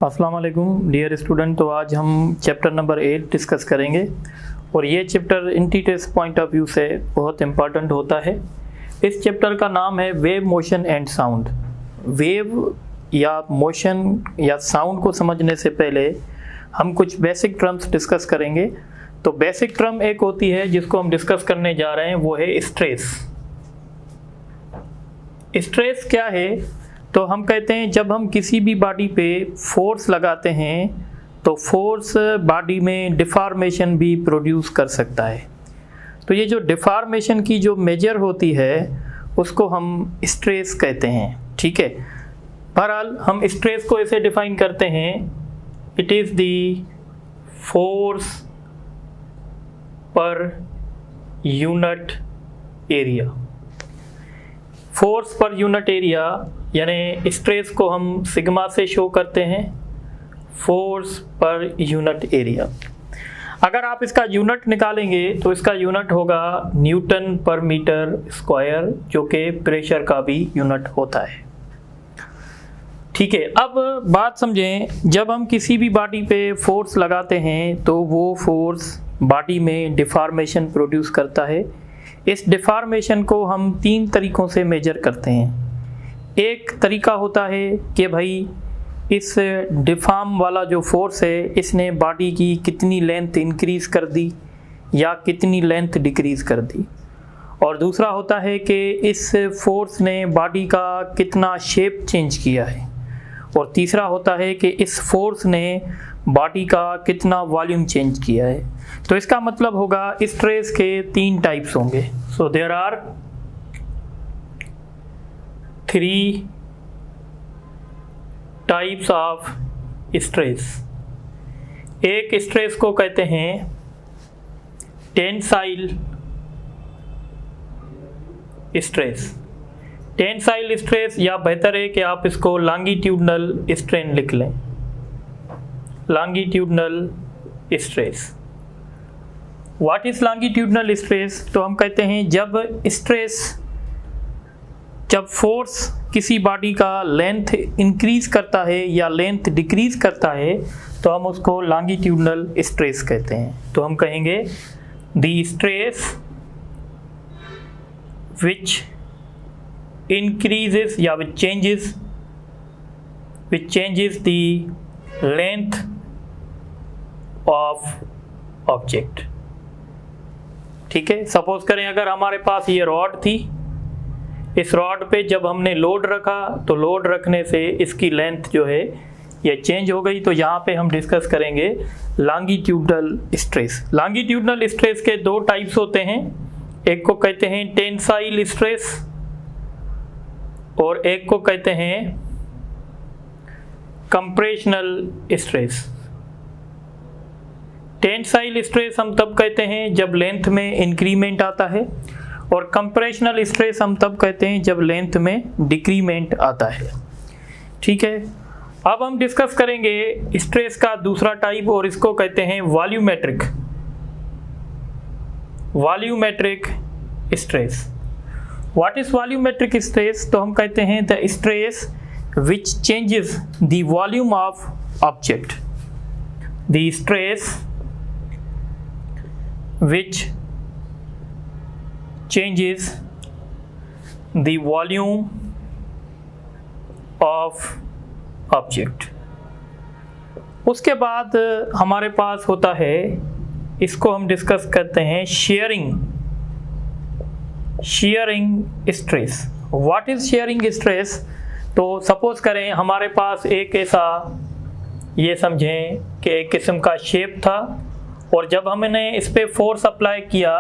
अस्सलाम वालेकुम dear student. तो आज हम चैप्टर नंबर 8 डिस्कस करेंगे और ये चैप्टर इंटीटेस्ट पॉइंट ऑफ व्यू से बहुत इम्पॉर्टेंट होता है। इस चैप्टर का नाम है wave motion and sound. Wave या मोशन या साउंड को समझने से पहले हम कुछ बेसिक टर्म्स डिस्कस करेंगे। तो बेसिक टर्म एक होती है जिसको हम डिस्कस करने जा रहे हैं, वो है स्ट्रेस। स्ट्रेस क्या है? तो हम कहते हैं जब हम किसी भी बॉडी पे फोर्स लगाते हैं तो फोर्स बॉडी में डिफॉर्मेशन भी प्रोड्यूस कर सकता है। तो ये जो डिफॉर्मेशन की जो मेजर होती है उसको हम स्ट्रेस कहते हैं। ठीक है, बहरहाल हम स्ट्रेस को ऐसे डिफाइन करते हैं, it is the force per unit area. Force per unit area यानी स्ट्रेस को हम सिग्मा से शो करते हैं, फोर्स पर यूनिट एरिया। अगर आप इसका यूनिट निकालेंगे तो इसका यूनिट होगा न्यूटन पर मीटर स्क्वायर, जो कि प्रेशर का भी यूनिट होता है। ठीक है, अब बात समझें, जब हम किसी भी बॉडी पे फोर्स लगाते हैं तो वो फोर्स बॉडी में डिफॉर्मेशन प्रोड्यूस करता है। इस डिफॉर्मेशन को हम 3 तरीक़ों से मेजर करते हैं। एक तरीका होता है कि भाई इस डिफॉर्म वाला जो फोर्स है इसने बॉडी की कितनी लेंथ इंक्रीज़ कर दी या कितनी लेंथ डिक्रीज़ कर दी। और दूसरा होता है कि इस फोर्स ने बॉडी का कितना शेप चेंज किया है। और तीसरा होता है कि इस फोर्स ने बॉडी का कितना वॉल्यूम चेंज किया है। तो इसका मतलब होगा स्ट्रेस के 3 टाइप्स होंगे। So there are 3 types of stress. एक स्ट्रेस को कहते हैं टेंसाइल स्ट्रेस। टेंसाइल स्ट्रेस, या बेहतर है कि आप इसको लॉन्गिट्यूडनल स्ट्रेन लिख लें, longitudinal stress. What is longitudinal stress? तो हम कहते हैं जब फोर्स किसी बॉडी का लेंथ इंक्रीज करता है या लेंथ डिक्रीज करता है तो हम उसको लॉन्गिट्यूडनल स्ट्रेस कहते हैं। तो हम कहेंगे द स्ट्रेस विच increases या which changes the length of object। ठीक है, सपोज करें अगर हमारे पास ये रॉड थी, इस रॉड पे जब हमने लोड रखा तो लोड रखने से इसकी लेंथ जो है ये चेंज हो गई। तो यहाँ पे हम डिस्कस करेंगे लॉन्गिट्यूडनल स्ट्रेस। लॉन्गिट्यूडनल स्ट्रेस के 2 टाइप्स होते हैं, एक को कहते हैं टेंसाइल स्ट्रेस और एक को कहते हैं कंप्रेशनल स्ट्रेस। टेंसाइल स्ट्रेस हम तब कहते हैं जब लेंथ में इंक्रीमेंट आता है और कंप्रेशनल स्ट्रेस हम तब कहते हैं जब लेंथ में डिक्रीमेंट आता है। ठीक है, अब हम डिस्कस करेंगे स्ट्रेस का दूसरा टाइप और इसको कहते हैं volumetric stress. What is volumetric stress? तो हम कहते हैं the stress which changes the volume of object. The stress which changes the volume of object. उसके बाद हमारे पास होता है, इसको हम डिस्कस करते हैं shearing stress। What is shearing stress? तो सपोज करें हमारे पास एक ऐसा, ये समझें कि एक किस्म का शेप था और जब हमने इस पे फोर्स अप्लाई किया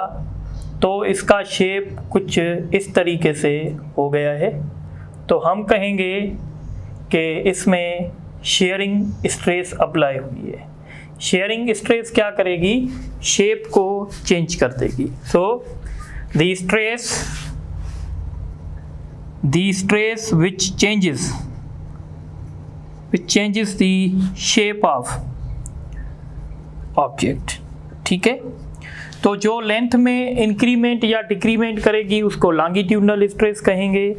तो इसका शेप कुछ इस तरीके से हो गया है। तो हम कहेंगे कि इसमें shearing स्ट्रेस अप्लाई हुई है। shearing स्ट्रेस क्या करेगी? शेप को चेंज कर देगी। सो the stress which changes the shape of object। ठीक है, तो जो लेंथ में इंक्रीमेंट या डिक्रीमेंट करेगी उसको लॉन्गिट्यूडनल स्ट्रेस कहेंगे,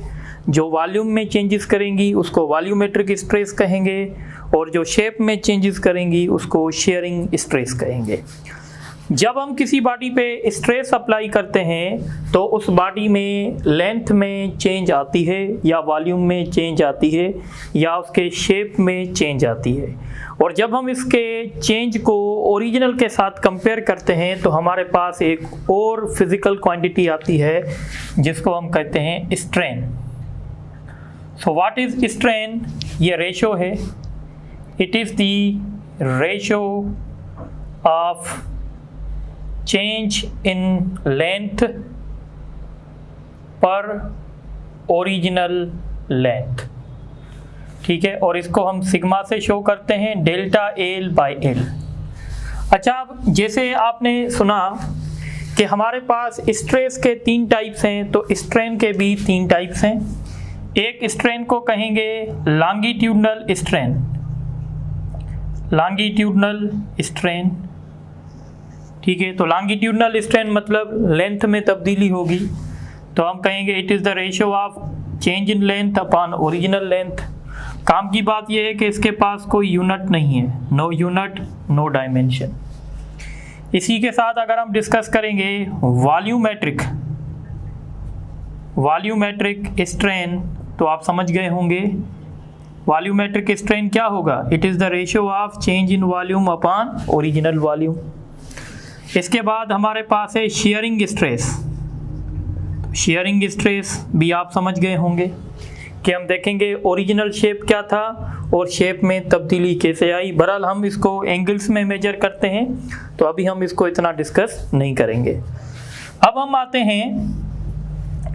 जो वॉल्यूम में चेंजेस करेंगी उसको वॉल्यूमेट्रिक स्ट्रेस कहेंगे, और जो शेप में चेंजेस करेंगी उसको शेयरिंग स्ट्रेस कहेंगे। जब हम किसी बॉडी पे स्ट्रेस अप्लाई करते हैं तो उस बॉडी में लेंथ में चेंज आती है या वॉल्यूम में चेंज आती है या उसके शेप में चेंज आती है, और जब हम इसके चेंज को ओरिजिनल के साथ कंपेयर करते हैं तो हमारे पास एक और फिजिकल क्वांटिटी आती है जिसको हम कहते हैं strain. So what is strain? ये रेशो है, it is the ratio of change in length पर ओरिजिनल लेंथ, ठीक है, और इसको हम सिग्मा से शो करते हैं, डेल्टा एल बाई एल। अच्छा, अब जैसे आपने सुना कि हमारे पास स्ट्रेस के 3 टाइप्स हैं, तो स्ट्रेन के भी 3 टाइप्स हैं। एक स्ट्रेन को कहेंगे लॉन्गिट्यूडनल स्ट्रेन, लॉन्गिट्यूडनल स्ट्रेन, ठीक है। तो लॉन्गिट्यूडनल स्ट्रेन मतलब लेंथ में तब्दीली होगी, तो हम कहेंगे it is the ratio of change in length upon original length. काम की बात यह है कि इसके पास कोई यूनिट नहीं है, नो यूनिट नो डायमेंशन। इसी के साथ अगर हम डिस्कस करेंगे वॉल्यूमेट्रिक स्ट्रेन, तो आप समझ गए होंगे वॉल्यूमेट्रिक स्ट्रेन क्या होगा। It is the ratio of change in volume upon original volume. इसके बाद हमारे पास है शेयरिंग स्ट्रेस। शेयरिंग स्ट्रेस भी आप समझ गए होंगे कि हम देखेंगे ओरिजिनल शेप क्या था और शेप में तब्दीली कैसे आई। बहरहाल हम इसको एंगल्स में मेजर करते हैं, तो अभी हम इसको इतना डिस्कस नहीं करेंगे। अब हम आते हैं,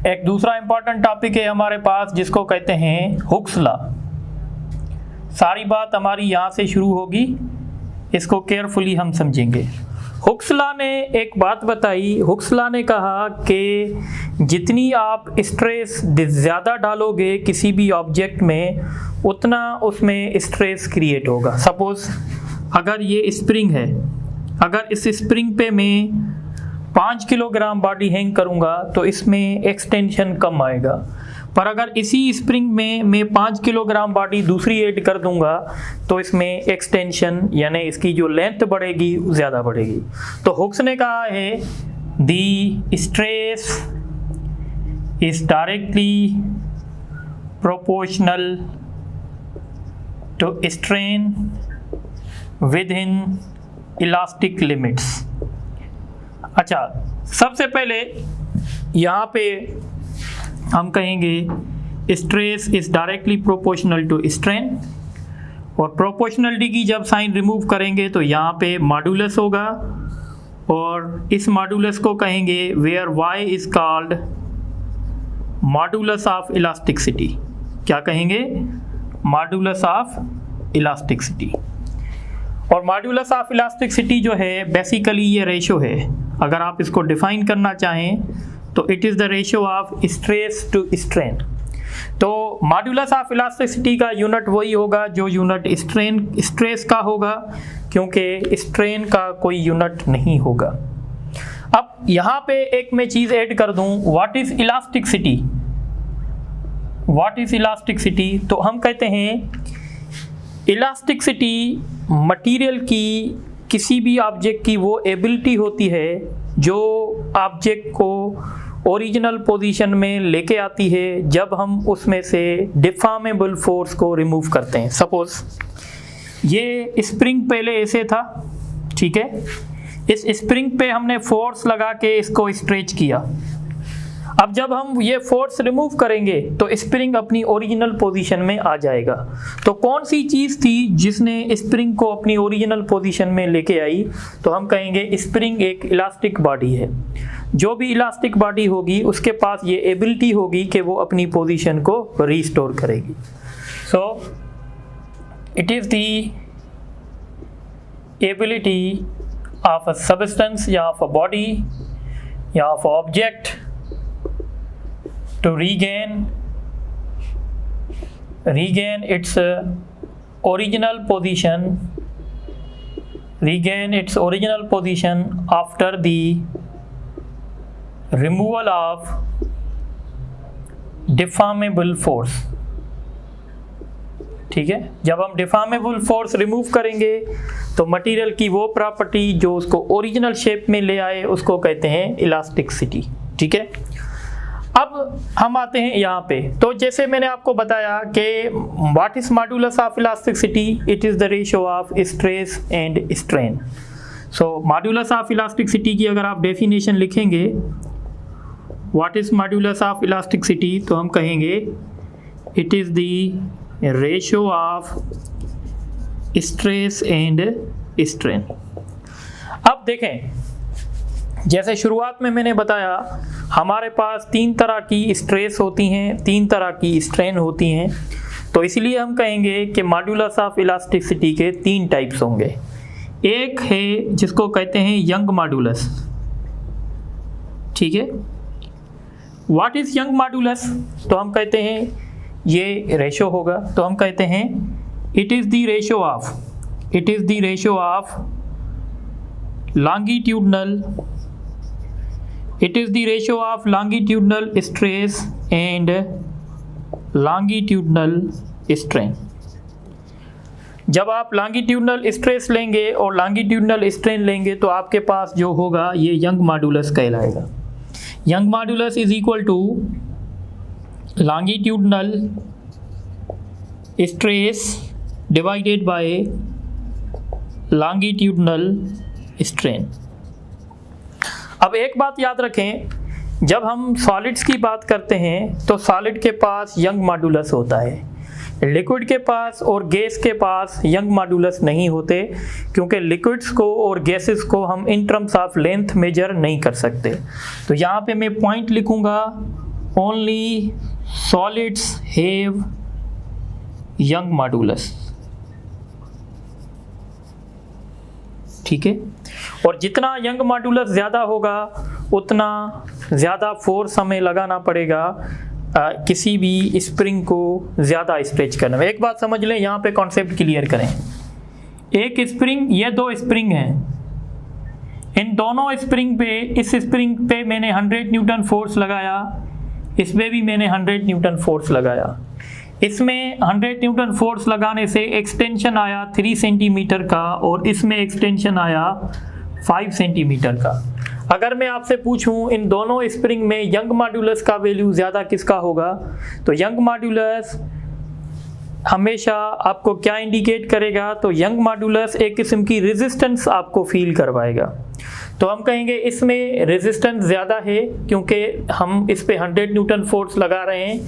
एक दूसरा इंपॉर्टेंट टॉपिक है हमारे पास जिसको कहते हैं हुक्स लॉ। सारी बात हमारी यहाँ से शुरू होगी, इसको केयरफुली हम समझेंगे। हुक्स लॉ ने एक बात बताई, हुक्स लॉ ने कहा कि जितनी आप स्ट्रेस ज़्यादा डालोगे किसी भी ऑब्जेक्ट में उतना उसमें स्ट्रेस क्रिएट होगा। सपोज़ अगर ये स्प्रिंग है, अगर इस स्प्रिंग पे मैं 5 किलोग्राम बॉडी हैंग करूँगा तो इसमें एक्सटेंशन कम आएगा, पर अगर इसी स्प्रिंग में मैं 5 किलोग्राम बॉडी दूसरी ऐड कर दूंगा तो इसमें एक्सटेंशन यानी इसकी जो लेंथ बढ़ेगी ज़्यादा बढ़ेगी। तो हुक्स ने कहा है the stress is directly proportional to strain within elastic limits. अच्छा, सबसे पहले यहाँ पे हम कहेंगे stress is directly proportional to strain, और प्रोपोर्शनलिटी की जब साइन रिमूव करेंगे तो यहाँ पे मॉड्यूलस होगा, और इस मॉड्यूलस को कहेंगे where Y is called modulus of elasticity. क्या कहेंगे? Modulus of elasticity. और मॉड्यूलस ऑफ इलास्टिसिटी जो है बेसिकली ये रेशो है, अगर आप इसको डिफाइन करना चाहें तो it is the ratio of stress to strain. तो मॉड्यूलस ऑफ इलास्टिसिटी का यूनिट वही होगा जो यूनिट स्ट्रेस का होगा, क्योंकि स्ट्रेन का कोई यूनिट नहीं होगा। अब यहाँ पे एक मैं चीज़ ऐड कर दूँ, what is elasticity? What is elasticity? तो हम कहते हैं इलास्टिसिटी मटेरियल की, किसी भी ऑब्जेक्ट की वो एबिलिटी होती है जो ऑब्जेक्ट को ओरिजिनल पोजीशन में लेके आती है जब हम उसमें से डिफॉर्मेबल फोर्स को रिमूव करते हैं। सपोज ये स्प्रिंग पहले ऐसे था, ठीक है, इस स्प्रिंग पे हमने फोर्स लगा के इसको स्ट्रेच किया। अब जब हम ये फोर्स रिमूव करेंगे तो स्प्रिंग अपनी ओरिजिनल पोजीशन में आ जाएगा। तो कौन सी चीज़ थी जिसने स्प्रिंग को अपनी ओरिजिनल पोजीशन में लेके आई? तो हम कहेंगे स्प्रिंग एक इलास्टिक बॉडी है। जो भी इलास्टिक बॉडी होगी उसके पास ये एबिलिटी होगी कि वो अपनी पोजीशन को रीस्टोर करेगी। So it is the ability of a substance या ऑफ अ बॉडी या of object to regain its original position after the removal of deformable force। ठीक है, जब हम डिफॉर्मेबल फोर्स रिमूव करेंगे तो मटेरियल की वो प्रॉपर्टी जो उसको ओरिजिनल शेप में ले आए उसको कहते हैं इलास्टिसिटी। ठीक है, अब हम आते हैं यहाँ पे। तो जैसे मैंने आपको बताया कि what is modulus of elasticity, it is the ratio of stress and strain. So modulus of elasticity की अगर आप डेफिनेशन लिखेंगे, what is modulus of elasticity, तो हम कहेंगे it is the ratio of stress and strain. अब देखें, जैसे शुरुआत में मैंने बताया हमारे पास 3 तरह की स्ट्रेस होती हैं, 3 तरह की स्ट्रेन होती हैं, तो इसलिए हम कहेंगे कि मॉड्यूलस ऑफ इलास्टिसिटी के 3 टाइप्स होंगे। एक है जिसको कहते हैं यंग मॉड्यूलस। ठीक है, व्हाट इज यंग मॉड्यूलस, तो हम कहते हैं ये रेशो होगा, तो हम कहते हैं it is the ratio of longitudinal stress and longitudinal strain। जब आप longitudinal stress लेंगे और longitudinal strain लेंगे तो आपके पास जो होगा ये यंग मॉड्यूलस कहलाएगा। Young modulus is equal to longitudinal stress divided by longitudinal strain। अब एक बात याद रखें, जब हम सॉलिड्स की बात करते हैं तो सॉलिड के पास यंग मॉड्यूलस होता है, लिक्विड के पास और गैस के पास यंग मॉड्यूलस नहीं होते, क्योंकि लिक्विड्स को और गैसेस को हम in terms of length major नहीं कर सकते। तो यहाँ पे मैं पॉइंट लिखूँगा, only solids have young modulus. ठीक है, और जितना यंग मॉड्यूलस ज़्यादा होगा उतना ज़्यादा फोर्स हमें लगाना पड़ेगा किसी भी स्प्रिंग को ज़्यादा स्ट्रेच करने में। एक बात समझ लें, यहाँ पे कॉन्सेप्ट क्लियर करें। एक स्प्रिंग, ये 2 स्प्रिंग हैं, इन दोनों स्प्रिंग पे, इस स्प्रिंग पे मैंने 100 न्यूटन फोर्स लगाया, इसमें भी मैंने 100 न्यूटन फोर्स लगाया। इसमें 100 न्यूटन फोर्स लगाने से एक्सटेंशन आया 3 सेंटीमीटर का और इसमें एक्सटेंशन आया 5 सेंटीमीटर का। अगर मैं आपसे पूछूं इन दोनों स्प्रिंग में यंग मॉड्यूलस का वैल्यू ज़्यादा किसका होगा, तो यंग मॉड्यूलस हमेशा आपको क्या इंडिकेट करेगा, तो यंग मॉड्यूलस एक किस्म की रेजिस्टेंस आपको फील करवाएगा। तो हम कहेंगे इसमें रेजिस्टेंस ज़्यादा है क्योंकि हम इस पे 100 न्यूटन फोर्स लगा रहे हैं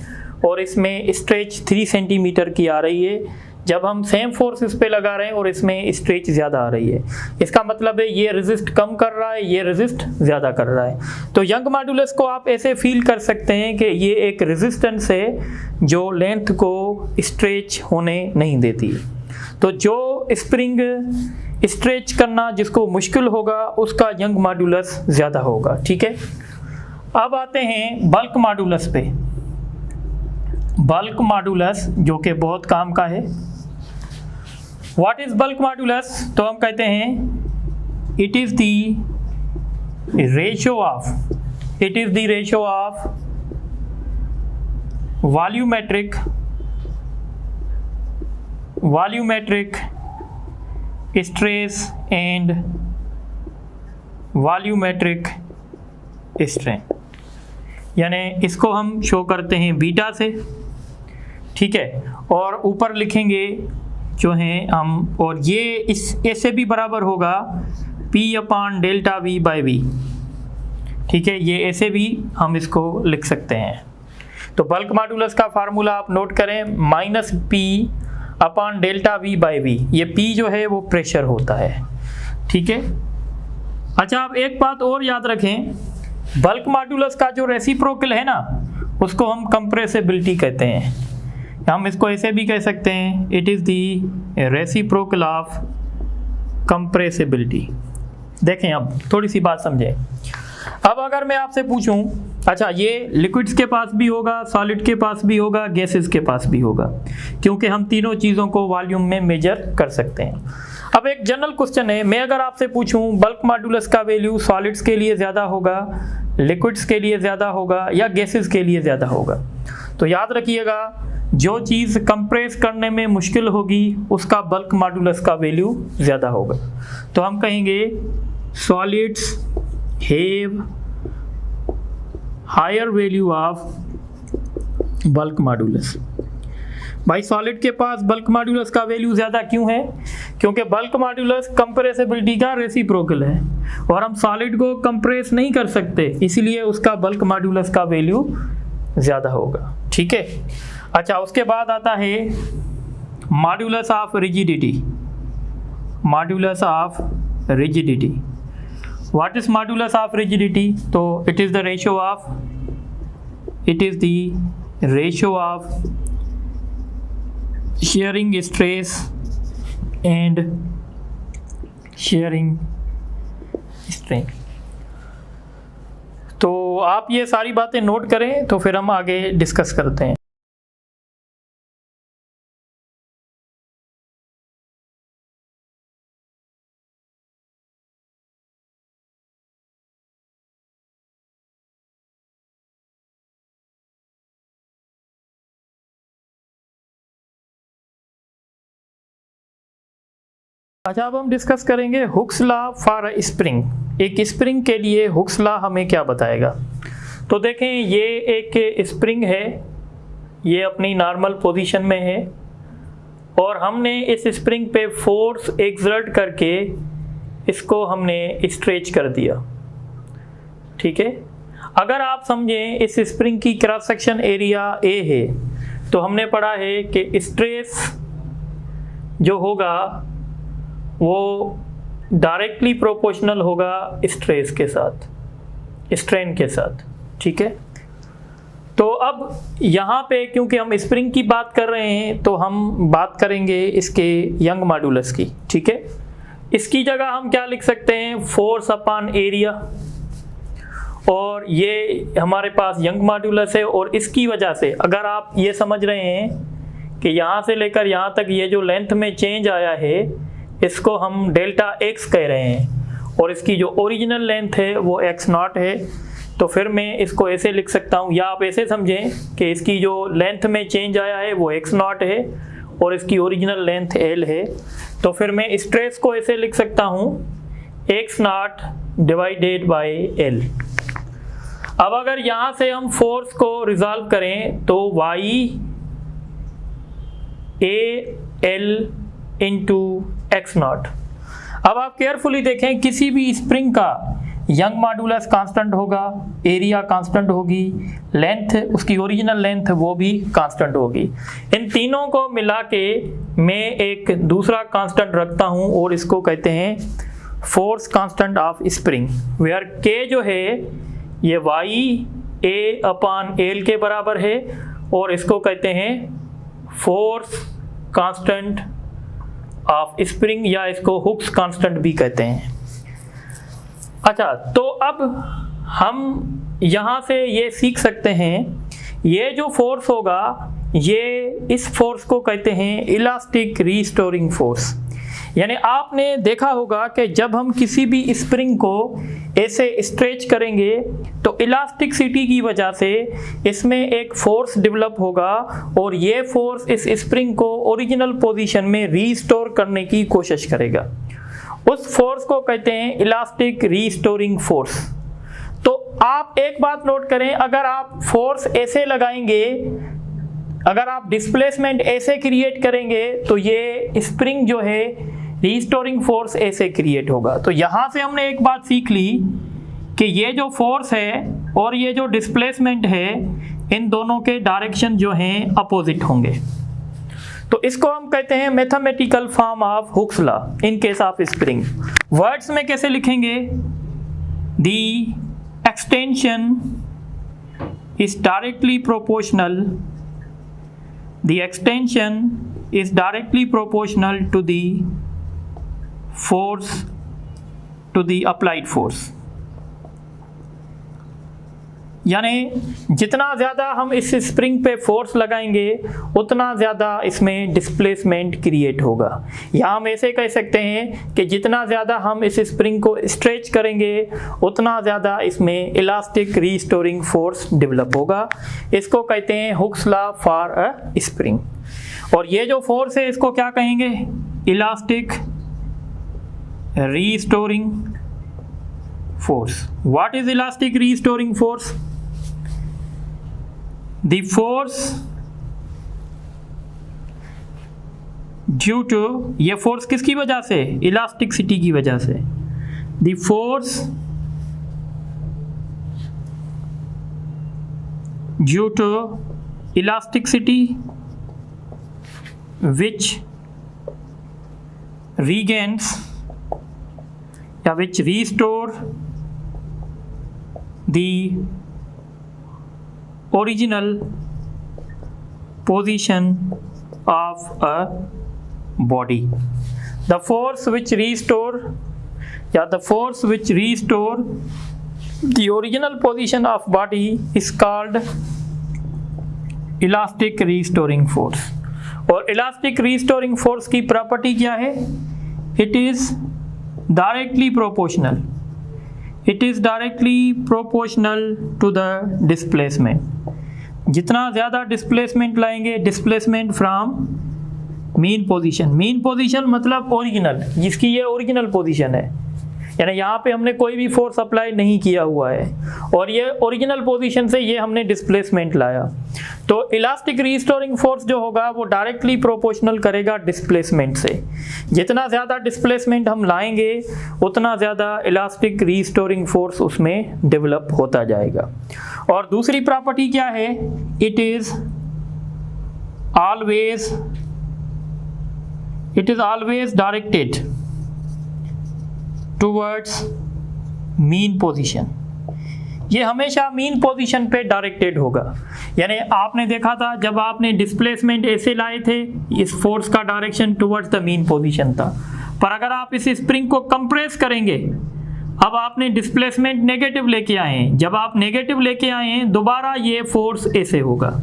और इसमें स्ट्रेच 3 सेंटीमीटर की आ रही है, जब हम सेम फोर्स इस पे लगा रहे हैं और इसमें स्ट्रेच ज़्यादा आ रही है। इसका मतलब है ये रेजिस्ट कम कर रहा है, ये रेजिस्ट ज़्यादा कर रहा है। तो यंग मॉड्यूलस को आप ऐसे फील कर सकते हैं कि ये एक रेजिस्टेंस है जो लेंथ को स्ट्रेच होने नहीं देती। तो जो स्प्रिंग स्ट्रेच करना जिसको मुश्किल होगा उसका यंग मॉड्यूलस ज़्यादा होगा। ठीक है, अब आते हैं बल्क मॉड्यूलस पे। बल्क मॉड्यूलस जो कि बहुत काम का है। व्हाट इज बल्क मॉड्यूलस, तो हम कहते हैं it is the ratio of volumetric stress and volumetric strain, यानी इसको हम शो करते हैं बीटा से। ठीक है, और ऊपर लिखेंगे जो हैं हम, और ये इस ऐसे भी बराबर होगा P/ΔV/V। ठीक है, ये ऐसे भी हम इसको लिख सकते हैं। तो बल्क मॉड्यूलस का फार्मूला आप नोट करें, -P/ΔV/V। ये P जो है वो प्रेशर होता है। ठीक है, अच्छा आप एक बात और याद रखें, बल्क मॉड्यूलस का जो रेसिप्रोकल है ना उसको हम कंप्रेसिबिलिटी कहते हैं। हम इसको ऐसे भी कह सकते हैं, it is the reciprocal of compressibility. देखें अब थोड़ी सी बात समझें। अब अगर मैं आपसे पूछूं, अच्छा ये लिक्विड्स के पास भी होगा, सॉलिड के पास भी होगा, गैसेस के पास भी होगा, क्योंकि हम तीनों चीज़ों को वॉल्यूम में मेजर कर सकते हैं। अब एक जनरल क्वेश्चन है, मैं अगर आपसे पूछूं बल्क मॉड्यूलस का वैल्यू सॉलिड्स के लिए ज़्यादा होगा, लिक्विड्स के लिए ज़्यादा होगा या गैसेस के लिए ज़्यादा होगा, तो याद रखिएगा जो चीज़ कंप्रेस करने में मुश्किल होगी उसका बल्क मॉड्यूलस का वैल्यू ज़्यादा होगा। तो हम कहेंगे solids have higher value of bulk modulus. भाई सॉलिड के पास बल्क मॉड्यूलस का वैल्यू ज़्यादा क्यों है? क्योंकि बल्क मॉड्यूलस कंप्रेसिबिलिटी का रेसिप्रोकल है और हम सॉलिड को कंप्रेस नहीं कर सकते, इसीलिए उसका बल्क मॉड्यूलस का वैल्यू ज़्यादा होगा। ठीक है। अच्छा, उसके बाद आता है modulus of rigidity. Modulus of rigidity, what is modulus of rigidity? तो it is the ratio of shearing stress and shearing strain। तो आप ये सारी बातें नोट करें तो फिर हम आगे डिस्कस करते हैं। अच्छा, अब हम डिस्कस करेंगे Hooke's law for a spring. एक स्प्रिंग के लिए हुक्स लॉ हमें क्या बताएगा? तो देखें, ये एक स्प्रिंग है, ये अपनी नॉर्मल पोजीशन में है और हमने इस स्प्रिंग पे फोर्स एक्सर्ट करके इसको हमने स्ट्रेच कर दिया। ठीक है। अगर आप समझें इस स्प्रिंग की क्रॉस सेक्शन एरिया ए है, तो हमने पढ़ा है कि स्ट्रेस जो होगा वो डायरेक्टली प्रोपोर्शनल होगा स्ट्रेस के साथ, स्ट्रेन के साथ। ठीक है। तो अब यहाँ पे क्योंकि हम स्प्रिंग की बात कर रहे हैं तो हम बात करेंगे इसके यंग मॉड्यूलस की। ठीक है। इसकी जगह हम क्या लिख सकते हैं? फोर्स अपॉन एरिया, और ये हमारे पास यंग मॉड्यूलस है और इसकी वजह से अगर आप ये समझ रहे हैं कि यहाँ से लेकर यहाँ तक ये जो लेंथ में चेंज आया है इसको हम डेल्टा एक्स कह रहे हैं और इसकी जो ओरिजिनल लेंथ है वो एक्स नॉट है, तो फिर मैं इसको ऐसे लिख सकता हूँ, या आप ऐसे समझें कि इसकी जो लेंथ में चेंज आया है वो एक्स नॉट है और इसकी ओरिजिनल लेंथ एल है। तो फिर मैं स्ट्रेस को ऐसे लिख सकता हूँ x not divided by L. अब अगर यहाँ से हम फोर्स को रिजॉल्व करें तो Y A L into X naught. अब आप केयरफुली देखें, किसी भी स्प्रिंग का यंग मॉड्यूलस कांस्टेंट होगा, एरिया कांस्टेंट होगी, लेंथ उसकी ओरिजिनल लेंथ वो भी कांस्टेंट होगी। इन तीनों को मिला के मैं एक दूसरा कांस्टेंट रखता हूं और इसको कहते हैं force constant of spring, where K जो है ये वाई ए अपॉन एल के बराबर है और इसको कहते हैं फोर्स कांस्टेंट ऑफ स्प्रिंग, या इसको हुक्स कांस्टेंट भी कहते हैं। अच्छा, तो अब हम यहाँ से ये सीख सकते हैं, ये जो फोर्स होगा ये इस फोर्स को कहते हैं इलास्टिक रीस्टोरिंग फोर्स। यानी आपने देखा होगा कि जब हम किसी भी स्प्रिंग को ऐसे स्ट्रेच करेंगे तो इलास्टिसिटी की वजह से इसमें एक फोर्स डेवलप होगा और ये फोर्स इस स्प्रिंग को ओरिजिनल पोजीशन में रीस्टोर करने की कोशिश करेगा। उस फोर्स को कहते हैं इलास्टिक रीस्टोरिंग फोर्स। तो आप एक बात नोट करें, अगर आप फोर्स ऐसे लगाएंगे, अगर आप डिस्प्लेसमेंट ऐसे क्रिएट करेंगे तो ये स्प्रिंग जो है रीस्टोरिंग फोर्स ऐसे क्रिएट होगा। तो यहाँ से हमने एक बात सीख ली कि ये जो फोर्स है और ये जो डिस्प्लेसमेंट है इन दोनों के डायरेक्शन जो हैं अपोजिट होंगे। तो इसको हम कहते हैं mathematical form of Hooke's law in case of spring. Words में कैसे लिखेंगे? The extension is directly proportional, the extension is directly proportional to the force, to the applied force। यानी जितना ज़्यादा हम इस स्प्रिंग पे फोर्स लगाएंगे उतना ज़्यादा इसमें डिस्प्लेसमेंट क्रिएट होगा। या हम ऐसे कह सकते हैं कि जितना ज़्यादा हम इस स्प्रिंग को स्ट्रेच करेंगे उतना ज़्यादा इसमें इलास्टिक रीस्टोरिंग फोर्स डेवलप होगा। इसको कहते हैं Hooke's law for a spring. और ये जो फोर्स है इसको क्या कहेंगे? Elastic restoring force. What is elastic restoring force? The force due to, ये force किसकी वजह से? इलास्टिसिटी की वजह से। The force due to elasticity which regains या which restore the original position of a body. The force which restore the original position of body is called elastic restoring force. और elastic restoring force की property क्या है? It is directly proportional. It is directly proportional to the displacement. जितना ज़्यादा displacement लाएंगे, displacement from mean position. Mean position मतलब original, जिसकी ये ओरिजिनल पोजीशन है, यानी यहाँ पे हमने कोई भी फोर्स अप्लाई नहीं किया हुआ है और ये ओरिजिनल पोजीशन से ये हमने डिस्प्लेसमेंट लाया। तो इलास्टिक रीस्टोरिंग फोर्स जो होगा वो डायरेक्टली प्रोपोर्शनल करेगा डिस्प्लेसमेंट से। जितना ज़्यादा डिस्प्लेसमेंट हम लाएंगे उतना ज़्यादा इलास्टिक रीस्टोरिंग फोर्स उसमें डेवलप होता जाएगा। और दूसरी प्रॉपर्टी क्या है? It is always directed towards mean position. ये हमेशा मीन पोजीशन पे डायरेक्टेड होगा। यानी आपने देखा था जब आपने डिस्प्लेसमेंट ऐसे लाए थे, इस फोर्स का direction towards the mean position था। पर अगर आप इस स्प्रिंग को कंप्रेस करेंगे, अब आपने डिस्प्लेसमेंट नेगेटिव लेके आए हैं, जब आप नेगेटिव लेके आए हैं दोबारा ये फोर्स ऐसे होगा,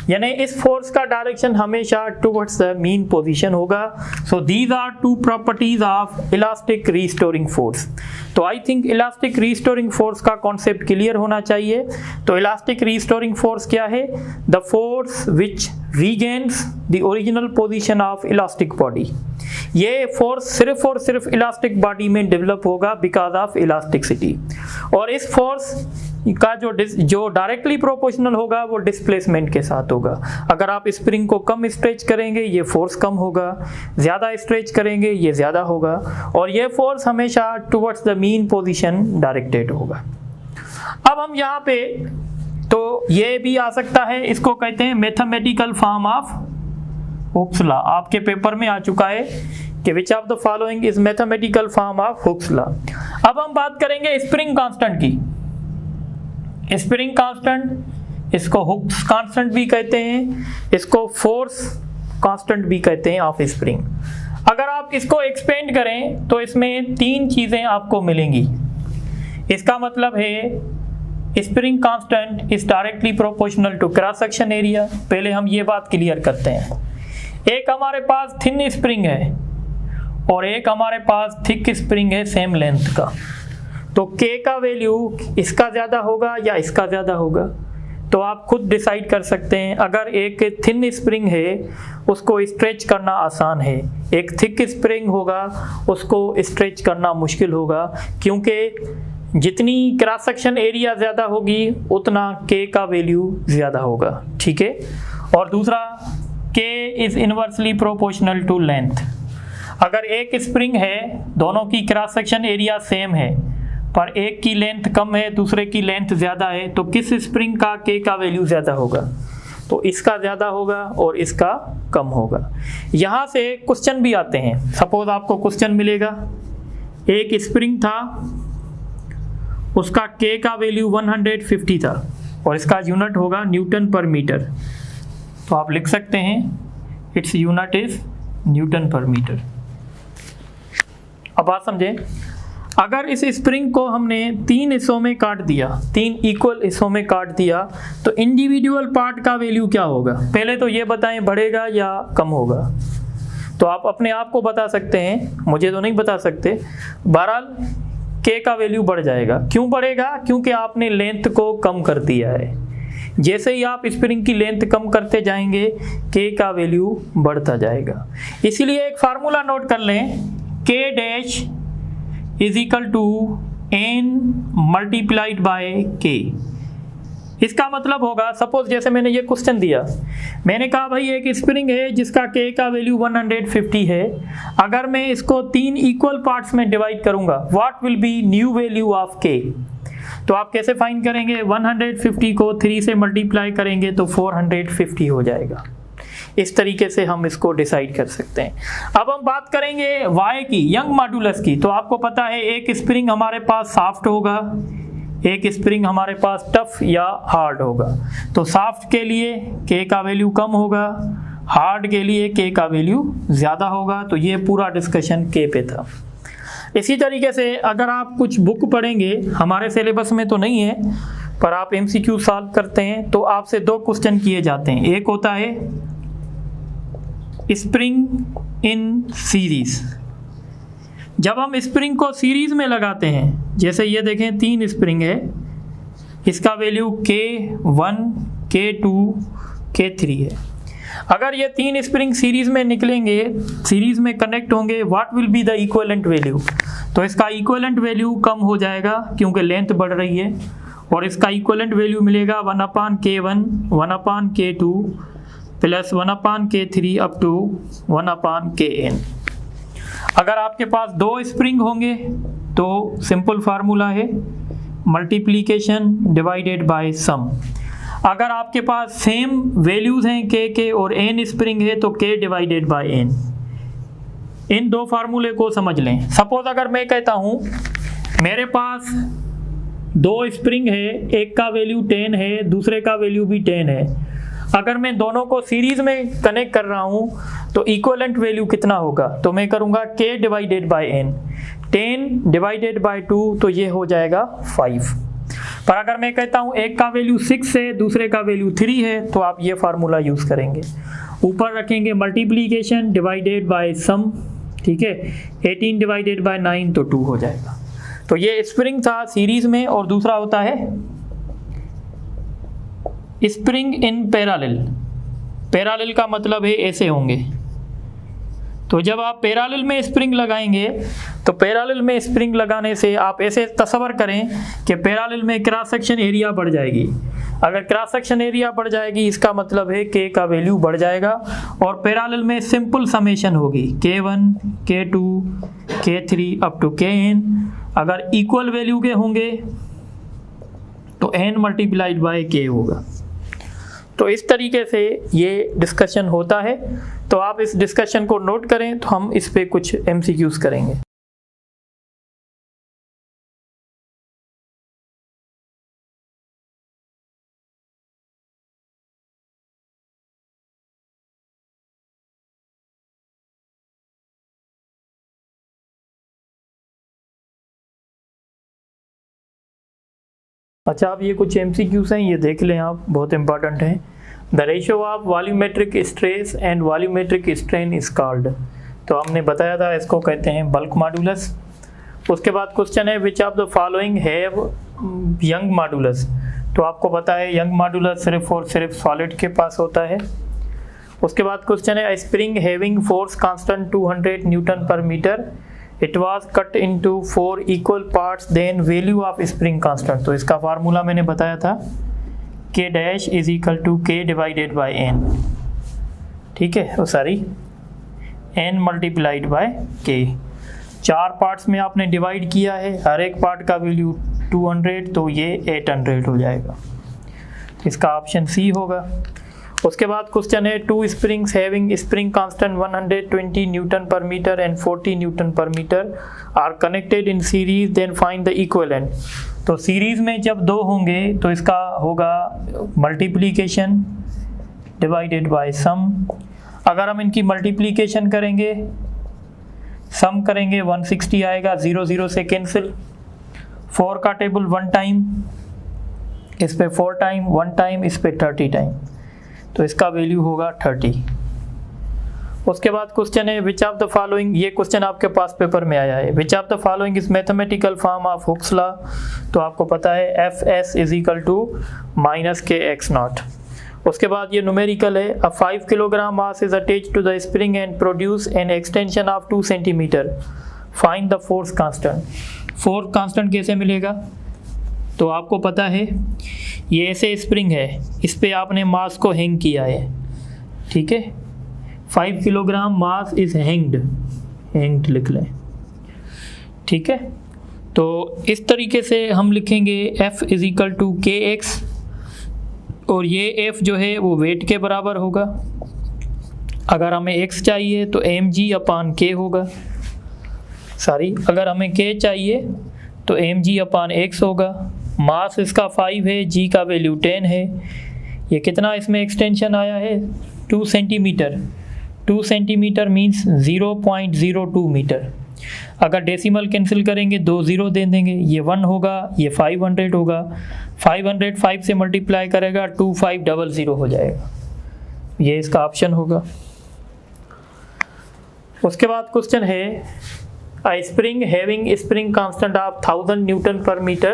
यानी इस फोर्स का डायरेक्शन हमेशा टुवर्ड्स द मीन पोजीशन होगा। So these are two properties of elastic restoring force. तो I think elastic restoring force का कॉन्सेप्ट क्लियर होना चाहिए। तो इलास्टिक रीस्टोरिंग फोर्स क्या है? The force which regains the original position of elastic body. ये force सिर्फ और सिर्फ इलास्टिक बॉडी में डेवलप होगा बिकॉज ऑफ इलास्टिसिटी। और इस फोर्स का जो डायरेक्टली प्रोपोर्शनल होगा वो डिस्प्लेसमेंट के साथ होगा। अगर आप स्प्रिंग को कम स्ट्रेच करेंगे ये फोर्स कम होगा, ज़्यादा स्ट्रेच करेंगे ये ज़्यादा होगा, और ये फोर्स हमेशा towards the mean position directed होगा। अब हम यहाँ पे तो ये भी आ सकता है, इसको कहते हैं mathematical form of Hooke's law. आपके पेपर में आ चुका है कि विच of the following is mathematical form of Hooke's law. अब हम बात करेंगे स्प्रिंग कांस्टेंट की। स्प्रिंग कांस्टेंट, इसको हुक्स कांस्टेंट भी कहते हैं, इसको फोर्स कांस्टेंट भी कहते हैं ऑफ स्प्रिंग। अगर आप इसको एक्सपेंड करें तो इसमें तीन चीज़ें आपको मिलेंगी। इसका मतलब है spring constant is directly proportional to cross section area. पहले हम ये बात क्लियर करते हैं। एक हमारे पास थिन स्प्रिंग है और एक हमारे पास थिक स्प्रिंग है सेम लेंथ का। तो K का वैल्यू इसका ज़्यादा होगा या इसका ज़्यादा होगा, तो आप खुद डिसाइड कर सकते हैं। अगर एक थिन स्प्रिंग है उसको स्ट्रेच करना आसान है, एक थिक स्प्रिंग होगा उसको स्ट्रेच करना मुश्किल होगा, क्योंकि जितनी क्रॉस सेक्शन एरिया ज़्यादा होगी उतना K का वैल्यू ज़्यादा होगा। ठीक है। और दूसरा, K is inversely proportional to length. अगर एक स्प्रिंग है, दोनों की क्रॉस सेक्शन एरिया सेम है पर एक की लेंथ कम है दूसरे की लेंथ ज़्यादा है, तो किस स्प्रिंग का K का वैल्यू ज़्यादा होगा? तो इसका ज़्यादा होगा और इसका कम होगा। यहाँ से क्वेश्चन भी आते हैं। सपोज आपको क्वेश्चन मिलेगा, एक स्प्रिंग था उसका K का वैल्यू 150 था और इसका यूनिट होगा न्यूटन पर मीटर। तो आप लिख सकते हैं its unit is Newton per metre. अब बात समझें, अगर इस स्प्रिंग को हमने 3 हिस्सों में काट दिया, 3 इक्वल हिस्सों में काट दिया, तो इंडिविजुअल पार्ट का वैल्यू क्या होगा? पहले तो ये बताएं, बढ़ेगा या कम होगा? तो आप अपने आप को बता सकते हैं, मुझे तो नहीं बता सकते। बहरहाल के का वैल्यू बढ़ जाएगा। क्यों बढ़ेगा? क्योंकि आपने लेंथ को कम कर दिया है। जैसे ही आप स्प्रिंग की लेंथ कम करते जाएंगे, के का वैल्यू बढ़ता जाएगा। इसीलिए एक फार्मूला नोट कर लें, K dash is equal to N multiplied by K. इसका मतलब होगा, सपोज जैसे मैंने ये क्वेश्चन दिया, मैंने कहा भाई एक स्प्रिंग है जिसका के का वैल्यू 150 है। अगर मैं इसको 3 इक्वल पार्ट्स में डिवाइड करूंगा, what will be new value of के? तो आप कैसे फाइंड करेंगे? 150 को 3 से मल्टीप्लाई करेंगे तो 450 हो जाएगा। इस तरीके से हम इसको डिसाइड कर सकते हैं। अब हम बात करेंगे y की, यंग मॉड्यूलस की। तो आपको पता है एक स्प्रिंग हमारे पास सॉफ्ट होगा, एक स्प्रिंग हमारे पास टफ या हार्ड होगा। तो सॉफ्ट के लिए के का वैल्यू कम होगा, हार्ड के लिए के का वैल्यू ज़्यादा होगा। तो ये पूरा डिस्कशन के पे था। इसी तरीके से अगर आप कुछ बुक पढ़ेंगे, हमारे सिलेबस में तो नहीं है पर आप MCQ सॉल्व करते हैं, तो आपसे 2 क्वेश्चन किए जाते हैं। एक होता है स्प्रिंग इन सीरीज। जब हम स्प्रिंग को सीरीज में लगाते हैं, जैसे ये देखें 3 स्प्रिंग है, इसका वैल्यू K1, K2, K3 है। अगर ये 3 स्प्रिंग सीरीज में निकलेंगे, सीरीज में कनेक्ट होंगे, what will be the equivalent value? तो इसका इक्विवेलेंट वैल्यू कम हो जाएगा क्योंकि लेंथ बढ़ रही है, और इसका इक्विवेलेंट वैल्यू मिलेगा 1/K1, 1/K2 plus 1/K3 up to 1/Kn। अगर आपके पास 2 स्प्रिंग होंगे तो सिंपल फार्मूला है मल्टीप्लिकेशन डिवाइडेड बाय सम। अगर आपके पास सेम वैल्यूज हैं के और n स्प्रिंग है तो k डिवाइडेड बाय n। इन 2 फार्मूले को समझ लें। सपोज अगर मैं कहता हूं मेरे पास 2 स्प्रिंग है, एक का वैल्यू 10 है, दूसरे का वैल्यू भी 10 है। अगर मैं दोनों को सीरीज में कनेक्ट कर रहा हूं तो इक्विवेलेंट वैल्यू कितना होगा? तो मैं करूंगा k divided by n, 10 divided by 2 तो ये हो जाएगा 5। पर अगर मैं कहता हूं एक का वैल्यू 6 है, दूसरे का वैल्यू 3 है, तो आप ये फार्मूला यूज करेंगे। ऊपर रखेंगे मल्टीप्लिकेशन डिवाइडेड बाय सम, ठीक है। 18 डिवाइडेड बाय 9 तो 2 हो जाएगा। तो ये स्प्रिंग था सीरीज में। और दूसरा होता है स्प्रिंग इन पैरेलल। पैरेलल का मतलब है ऐसे होंगे। तो जब आप पैरेलल में स्प्रिंग लगाएंगे तो पैरेलल में स्प्रिंग लगाने से आप ऐसे तस्वर करें कि पैरेलल में क्रॉस सेक्शन एरिया बढ़ जाएगी। अगर क्रॉस सेक्शन एरिया बढ़ जाएगी इसका मतलब है के का वैल्यू बढ़ जाएगा। और पैरेलल में सिंपल समेशन होगी K1, K2, K3 up to Kn। अगर इक्वल वैल्यू के होंगे तो n मल्टीप्लाइड बाय k होगा। तो इस तरीके से ये डिस्कशन होता है। तो आप इस डिस्कशन को नोट करें, तो हम इस पे कुछ MCQs करेंगे। अच्छा, अब ये कुछ MCQs हैं, ये देख लें आप, बहुत इंपॉर्टेंट हैं। The ratio of volumetric stress and volumetric strain is called. तो हमने बताया था इसको कहते हैं बल्क मॉड्यूलस। उसके बाद क्वेश्चन है which of the following have young modulus. तो आपको पता है यंग मॉड्यूलस सिर्फ और सिर्फ सॉलिड के पास होता है। उसके बाद क्वेश्चन है spring having force constant 200 newton per metre, it was cut into 4 equal parts, then value of spring constant. तो इसका फार्मूला मैंने बताया था K dash is equal to K divided by N, ठीक है, सॉरी एन मल्टीप्लाइड बाय के। 4 parts में आपने डिवाइड किया है, हर एक पार्ट का वैल्यू 200, तो ये 800 हो जाएगा। इसका ऑप्शन सी होगा। उसके बाद क्वेश्चन है 2 springs having spring constant 120 newton per metre and 40 newton per metre are connected in series, then find the equivalent. तो सीरीज में जब 2 होंगे तो इसका होगा मल्टीप्लिकेशन डिवाइडेड बाय सम। अगर हम इनकी मल्टीप्लिकेशन करेंगे सम करेंगे 160 आएगा, 0 0 से कैंसिल। 4 का टेबल 1 टाइम, इस पे 4 टाइम, 1 टाइम, इस पे 30 टाइम, तो इसका वैल्यू होगा 30। उसके बाद क्वेश्चन है विच ऑफ द फॉलोइंग, ये क्वेश्चन आपके पास पेपर में आया है, which of the following is mathematical form of Hooke's law. तो आपको पता है Fs is equal to minus K X naught. उसके बाद ये न्यूमेरिकल है, a 5 kilogram mass is attached to the spring and produce an extension of 2 centimetre, find the force constant. Force constant कैसे मिलेगा, तो आपको पता है ये ऐसे स्प्रिंग है, इस पे आपने मास को हैंग किया है, ठीक है। 5 किलोग्राम मास इज हैंग्ड लिख लें, ठीक है। तो इस तरीके से हम लिखेंगे F इज इक्वल टू के एक्स, और ये F जो है वो वेट के बराबर होगा। अगर हमें x चाहिए तो mg अपान k होगा, सॉरी अगर हमें k चाहिए तो mg अपान x होगा। मास इसका 5 है, g का वैल्यू 10 है। ये कितना इसमें एक्सटेंशन आया है, 2 सेंटीमीटर। 2 centimetre means 0.02 metre. अगर डेसिमल कैंसिल करेंगे 2 0 दे देंगे, ये 1 होगा, ये 500 होगा। 500 5 से मल्टीप्लाई करेगा 2500 हो जाएगा, ये इसका ऑप्शन होगा। उसके बाद क्वेश्चन है a spring having spring constant of 1000 Newton per meter,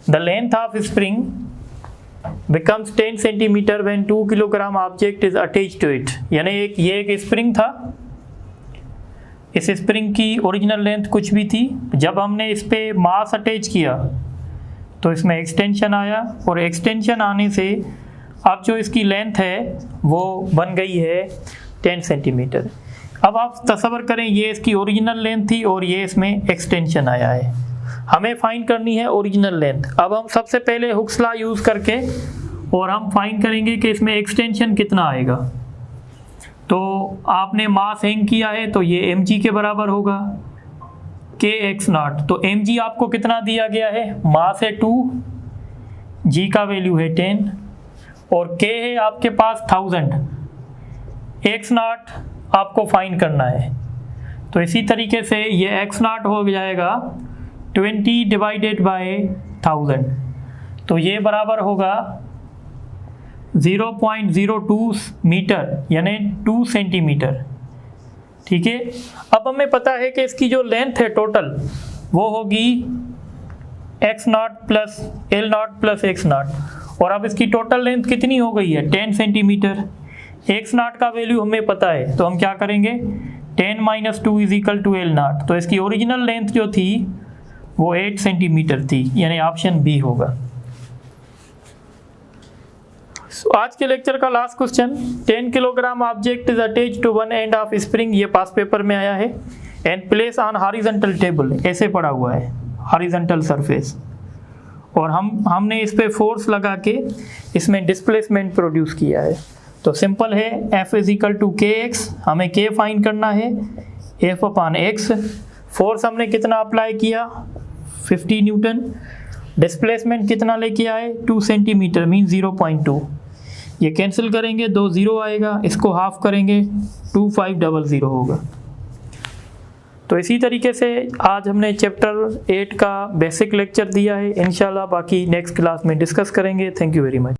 the length of spring becomes 10 centimeter when 2 kilogram object is attached to it। यानी ये एक स्प्रिंग था, इस स्प्रिंग की ओरिजिनल लेंथ कुछ भी थी, जब हमने इस पे मास अटैच किया तो इसमें एक्सटेंशन आया, और एक्सटेंशन आने से अब जो इसकी लेंथ है वो बन गई है 10 सेंटीमीटर। अब आप तसव्वुर करें ये इसकी ओरिजिनल लेंथ थी और ये इसमें एक्सटेंशन आया है, हमें फाइंड करनी है ओरिजिनल लेंथ। अब हम सबसे पहले हुक्स लॉ यूज़ करके और हम फाइंड करेंगे कि इसमें एक्सटेंशन कितना आएगा। तो आपने मास हैंग किया है तो ये mg के बराबर होगा, के एक्स नॉट। तो mg आपको कितना दिया गया है, मास है 2, g का वैल्यू है 10 और k है आपके पास 1000। एक्स नॉट आपको फाइंड करना है, तो इसी तरीके से ये एक्स नॉट हो जाएगा 20 डिवाइडेड बाय 1000, तो ये बराबर होगा 0.02 मीटर यानी 2 सेंटीमीटर, ठीक है। अब हमें पता है कि इसकी जो लेंथ है टोटल वो होगी x not plus L not plus x not, और अब इसकी टोटल लेंथ कितनी हो गई है 10 सेंटीमीटर। एक्स नॉट का वैल्यू हमें पता है, तो हम क्या करेंगे 10 minus 2 is equal to L naught. तो इसकी ओरिजिनल लेंथ जो थी वो 8 सेंटीमीटर थी, यानी ऑप्शन बी होगा। आज के लेक्चर का last question, 10 kilogram object is attached to one end of spring, ये पास पेपर में आया है, and place on horizontal table, ऐसे पड़ा हुआ है हॉरिजॉन्टल सरफेस, और हमने इस पे फोर्स लगा के इसमें डिस्प्लेसमेंट प्रोड्यूस किया है। तो सिंपल है, F इज इक्वल टू के एक्स, हमें K फाइंड करना है, F अपान एक्स। फोर्स हमने कितना अप्लाई किया 50 न्यूटन, डिस्प्लेसमेंट कितना लेके आए 2 सेंटीमीटर मीन 0.2, ये कैंसिल करेंगे 2 0 आएगा, इसको हाफ करेंगे 2500 होगा। तो इसी तरीके से आज हमने चैप्टर 8 का बेसिक लेक्चर दिया है, इंशाल्लाह बाकी नेक्स्ट क्लास में डिस्कस करेंगे। Thank you very much.